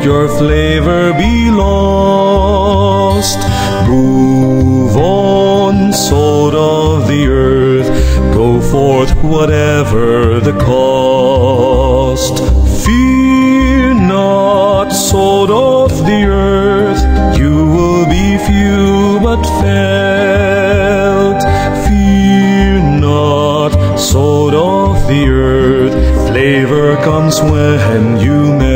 not your flavor be lost. Move on, salt of the earth, go forth whatever the cost. Fear not, salt of the earth, you will be few but felt. Fear not, salt of the earth, flavor comes when you melt.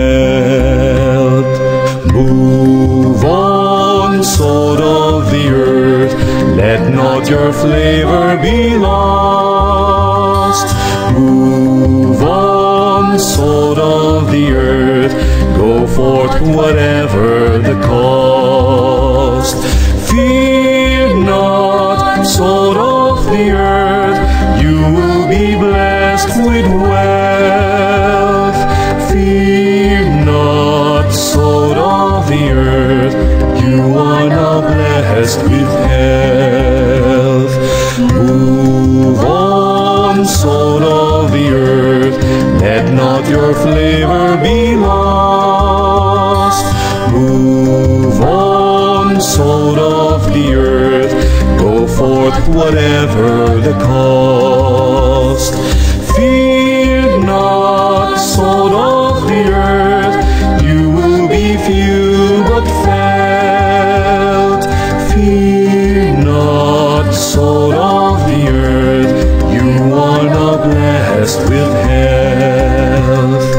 Move on, salt of the earth, let not your flavor be lost. Move on, salt of the earth, go forth whatever the cost. Fear not, salt of the earth, you will be blessed with wealth. Fear not, salt of the earth, you are now blessed with health. Move on, salt of the earth, let not your flavor be lost. Move on, salt of the earth, go forth whatever the cost. Fear not, salt of the earth, you will be few but felt. Fear not, salt of the earth, you are now blessed with health.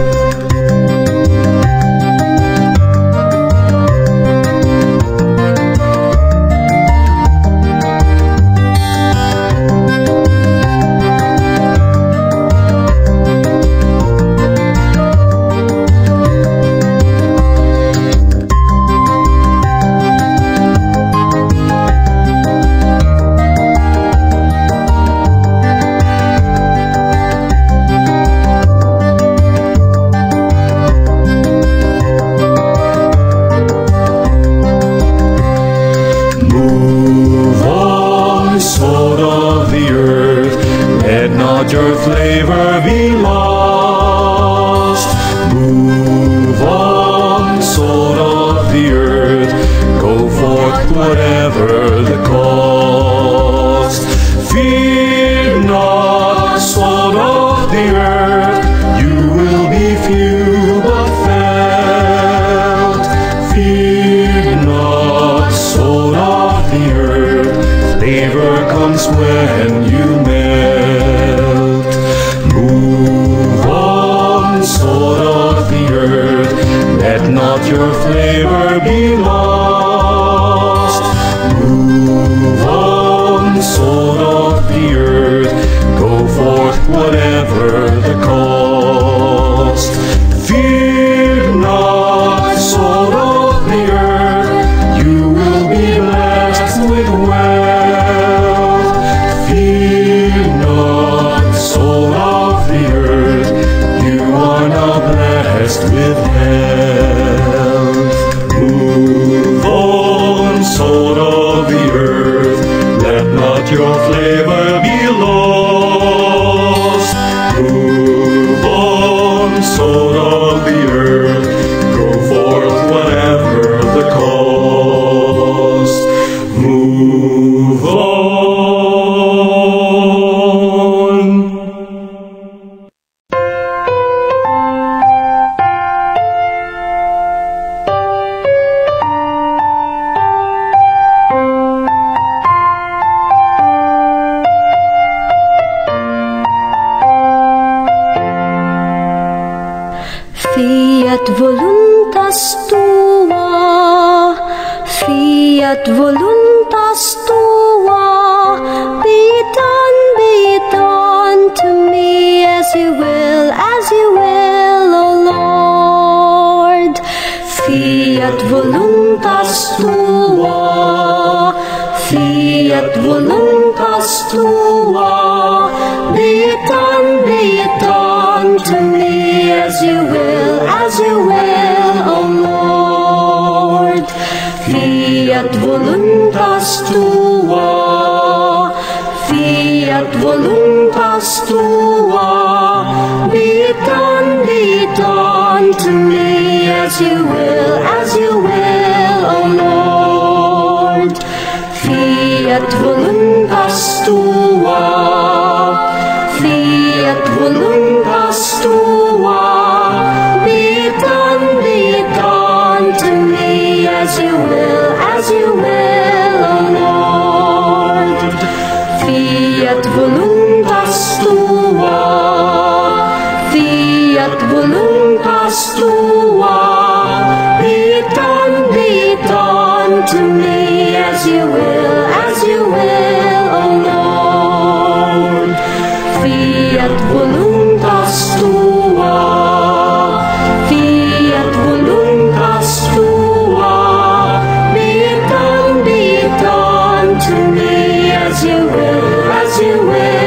Your flavor be lost. Move on, salt of the earth, go forth whatever the cost. Fear not, salt of the earth, you will be few but felt. Fear not, salt of the earth, flavor comes when you melt. Move on, salt of the earth, let not your flavor be lost. Move on, salt of the earth, go forth whatever the cost. Fear not, salt of the earth, you will be blessed with wealth. Fear not, salt of the earth, you are now blessed with health. Move on, salt of the earth, let not your flavor be lost. Move on, salt of the earth, go forth whatever the cost. Move on. Fiat voluntas tua, fiat voluntas tua, be done to me as you will, O Lord. Fiat voluntas tua, fiat voluntas tua, be done to me as you will, O Lord. Fiat voluntas tua, fiat voluntas tua, be done to me as you will, O Lord. Fiat voluntas tua, fiat voluntas tua, be done to me as you will, O Lord. Fiat voluntas tua, fiat voluntas tua, be done to me as you will, O Lord. Fiat voluntas tua, fiat voluntas tua, be done to me as you will,